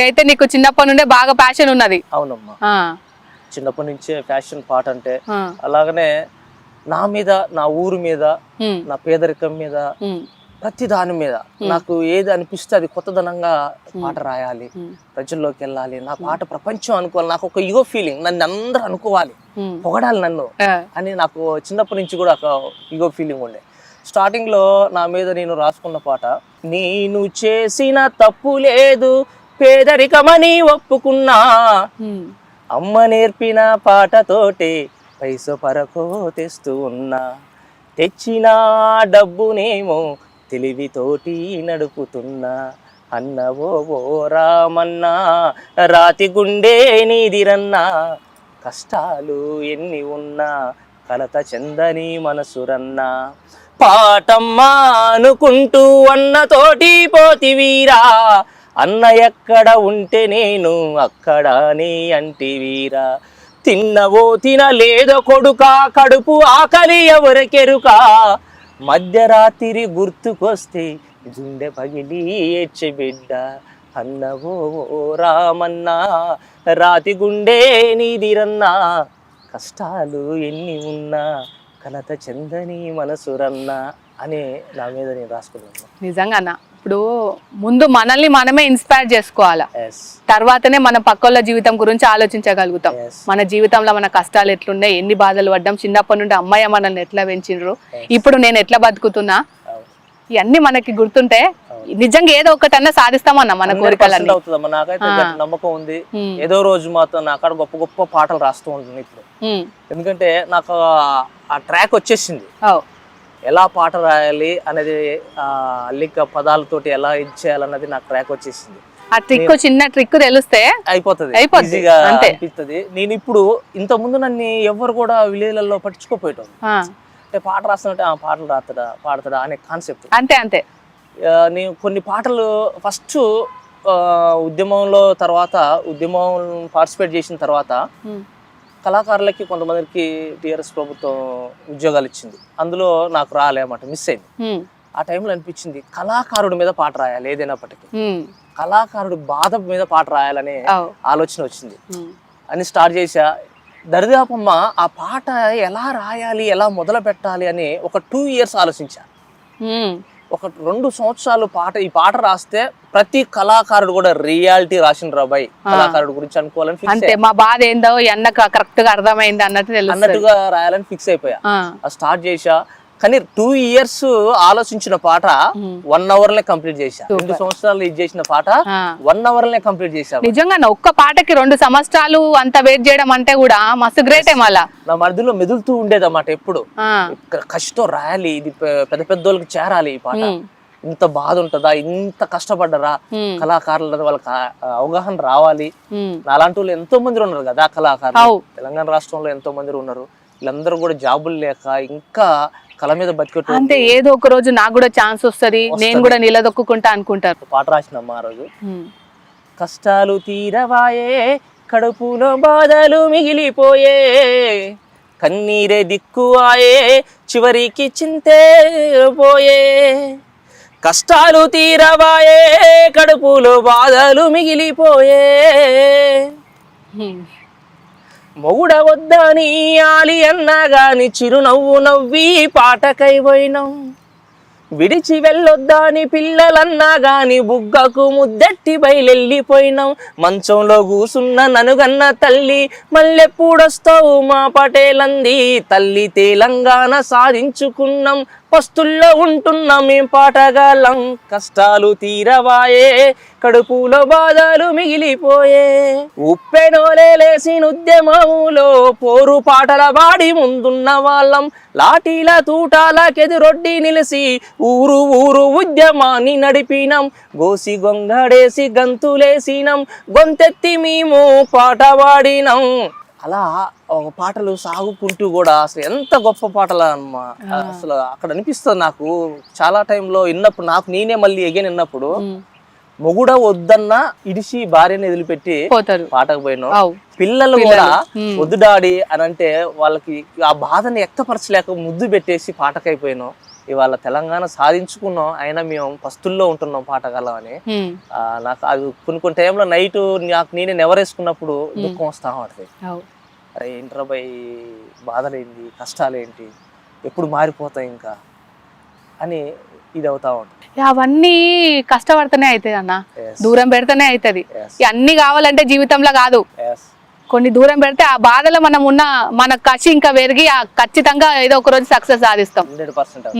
అయితే నీకు చిన్నప్పటి నుండే బాగా ప్యాషన్ ఉన్నది. అవునమ్మా, చిన్నప్పటి నుంచే ఫ్యాషన్ పాట అంటే. అలాగనే నా మీద, నా ఊరు మీద, నా పేదరికం మీద, ప్రతి దాని మీద నాకు ఏది అనిపిస్తే అది కొత్తదనంగా పాట రాయాలి, ప్రజల్లోకి వెళ్ళాలి, నా పాట ప్రపంచం అనుకోవాలి. నాకు ఒక ఈగో ఫీలింగ్, నన్ను అందరూ అనుకోవాలి, పొగడాలి నన్ను అని నాకు చిన్నప్పటి నుంచి కూడా ఒక ఈగో ఫీలింగ్ ఉండే. స్టార్టింగ్ లో నా మీద నేను రాసుకున్న పాట, నేను చేసిన తప్పు లేదు పేదరికమని ఒప్పుకున్నా, అమ్మ నేర్పిన పాటతోటే పైస పరకో తెస్తూ ఉన్నా, తెచ్చిన డబ్బునేమో తెలివితోటి నడుపుతున్నా, అన్నవో ఓ రామన్నా రాతి గుండె నీదిరన్నా, కష్టాలు ఎన్ని ఉన్నా కలత చెందని మనసురన్నా, పాటమ్మా అనుకుంటూ అన్నతోటి పోతివీరా, అన్న ఎక్కడ ఉంటే నేను అక్కడనే అంటివీరా, తిన్నవో తినలేదో కొడుకా కడుపు ఆకలి ఎవరికెరుకా, మధ్యరాత్రి గుర్తుకొస్తే గుండె పగిలి ఏడ్చె బిడ్డ, అన్నవో రామన్నా రాతి గుండె నీదిరన్నా, కష్టాలు ఎన్ని ఉన్నా కలత చెందని మనసురన్నా అనే నా మీద నేను రాసుకున్నాను. నిజంగా ఇప్పుడు ముందు మనల్ని మనమే ఇన్స్పైర్ చేసుకోవాలా, తర్వాతనే మన పక్కల జీవితం గురించి ఆలోచించగలుగుతాం. మన జీవితంలో మన కష్టాలు ఎట్లున్నాయి, ఎన్ని బాధలు పడ్డాం, చిన్నప్పటి నుండి అమ్మాయి మనల్ని ఎట్లా పెంచిండ్రు, ఇప్పుడు నేను ఎట్లా బతుకుతున్నా, ఇవన్నీ మనకి గుర్తుంటే నిజంగా ఏదో ఒకటన్నా సాధిస్తామన్నా మన కోరికలన్నీ. నాకైతే నమ్మకం ఉంది, ఏదో రోజు మాత్రం నా అక్కడ గొప్ప గొప్ప పాటలు రాస్తూ ఉంటుంది ఇప్పుడు. ఎందుకంటే నాకు ఆ ట్రాక్ వచ్చేసింది, ఎలా పాట రాయాలి అనేది, అల్లిక పదాలతోటి ఎలా ఇచ్చేయాలన్నది నాకు ట్రాక్ వచ్చేసింది. ఆ ట్రిక్, చిన్న ట్రిక్ తెలిస్తే అయిపోతుంది, ఈజీగా అనిపిస్తుంది. నేను ఇప్పుడు ఇంత ముందు నన్ను ఎవరు కూడా విలేజ్లలో పట్టించుకోపోయేటం, అంటే పాట రాస్తున్నట్టే పాటలు రాస్తాడా పాడతాడా అనే కాన్సెప్ట్. అంతే అంతే. నేను కొన్ని పాటలు ఫస్ట్ ఉద్యమంలో తర్వాత, ఉద్యమం పార్టిసిపేట్ చేసిన తర్వాత కళాకారులకి కొంతమందికి టీఆర్ఎస్ ప్రభుత్వం ఉద్యోగాలు ఇచ్చింది, అందులో నాకు రాలేమాట, మిస్ అయింది. ఆ టైంలో అనిపించింది కళాకారుడి మీద పాట రాయాలి, ఏదైనప్పటికీ కళాకారుడి బాధ మీద పాట రాయాలనే ఆలోచన వచ్చింది అని స్టార్ట్ చేశా. దరిదాపమ్మ ఆ పాట ఎలా రాయాలి, ఎలా మొదలు పెట్టాలి అని ఒక 2 years ఆలోచించా. ఒక 2 సంవత్సరాలు ఈ పాట రాస్తే ప్రతి కళాకారుడు కూడా రియాలిటీ రాసిన రాబాయ్ కళాకారుడు గురించి అనుకోవాలని, అంతే మా బాధ ఏందో అన్నకు కరెక్ట్ గా అర్థమైంది అన్నట్టుగా రాయాలని ఫిక్స్ అయిపోయా. స్టార్ట్ చేశా, కానీ 2 years ఆలోచించిన పాట 1 hour కంప్లీట్ చేశా. 2 సంవత్సరాలు ఇది చేసిన పాట 1 hour కంప్లీట్ చేశా. నిజంగా ఒక్క పాటకి 2 సంవత్సరాలు అంత వెయిట్ చేయడం అంటే కూడా మస్తు గ్రేటే. మళ్ళా నా మధ్యలో మెదులుతూ ఉండేదన్నమాట ఎప్పుడు, కష్టం రాయాలి, ఇది పెద్ద పెద్దోళ్ళకి చేరాలి, ఈ పాట ఇంత బాధ ఉంటుందా, ఇంత కష్టపడ్డరా కళాకారులు, వాళ్ళకి అవగాహన రావాలి. అలాంటి వాళ్ళు ఎంతో మంది ఉన్నారు కదా కళాకారులు, తెలంగాణ రాష్ట్రంలో ఎంతో మంది ఉన్నారు. వీళ్ళందరూ కూడా జాబులు లేక ఇంకా కళ మీద బతికెట్టు, అంటే ఏదో ఒక రోజు నాకు కూడా ఛాన్స్ వస్తుంది, నేను కూడా నిలదొక్కుంటా అనుకుంటారు. పాట రాసినమ్మా ఆ రోజు, కష్టాలు తీరవాయే కడుపులో బాధలు మిగిలిపోయే, కన్నీరే దిక్కువాయే చివరికి చింతే పోయే, కష్టాలు తీరవాయే కడుపులో బాధలు మిగిలిపోయే, మొగుడ వద్దని ఆలి అన్నా గాని చిరునవ్వు నవ్వి పాటకై పోయినాం, విడిచి వెళ్ళొద్దని పిల్లలన్నా గాని బుగ్గకు ముద్దెట్టి బయలెళ్ళిపోయినాం, మంచంలో కూసున్న ననుగన్న తల్లి మళ్ళెప్పుడొస్తావు మా పటేలంది, తల్లి తెలంగాణ సాధించుకున్నాం, పస్తుల్లో ఉంటున్నాం మేం పాటగాళ్ళం, కష్టాలు తీరవాయే కడుపులో బాధలు మిగిలిపోయే, ఉప్పెనోలే లేసిన ఉద్యమములో పోరు పాటల వాడి ముందున్న వాళ్ళం, లాఠీల తూటాలకెదురొడ్డి నిలిసి ఊరు ఊరు ఉద్యమాన్ని నడిపినాం, గోసి గొంగడేసి గంతులేసినాం, గొంతెత్తి మేము పాట పాడినాం. అలా ఒక పాటలు సాగుకుంటూ కూడా అసలు ఎంత గొప్ప పాటలు అమ్మా. అసలు అక్కడ అనిపిస్తుంది నాకు చాలా టైంలో విన్నప్పుడు, నాకు నేనే మళ్ళీ ఎగైన్ విన్నప్పుడు, మొగుడ వద్దన్నా ఇడిసి భార్యని వదిలిపెట్టి పాటకు పోయినాం, పిల్లలు కూడా వద్దు డాడీ అని అంటే వాళ్ళకి ఆ బాధని వ్యక్తపరచలేక ముద్దు పెట్టేసి పాటకైపోయినాం. ఇవాళ తెలంగాణ సాధించుకున్నాం, అయినా మేము పస్తుల్లో ఉంటున్నాం పాటగాళ్ళం అని. నాకు అది కొన్ని టైంలో నైట్ నాకు నేనే నెవరేసుకున్నప్పుడు దుఃఖం వస్తా ఉంటుంది. అరే ఏంట్రా బై, బాధలేంటి, కష్టాలేంటి, ఎప్పుడు మారిపోతాయి ఇంకా అని ఇది అవుతా ఉంటుంది. అవన్నీ కష్టపడితేనే అవుతుంది అన్న, దూరం పెడితేనే అవుతుంది. అన్ని కావాలంటే జీవితంలో కాదు, కొన్ని దూరం పెడితే ఆ బాధలో మనం ఉన్న మన కసి ఇంకా పెరిగి ఖచ్చితంగా ఏదో ఒక రోజు సక్సెస్ సాధిస్తాం. 100%.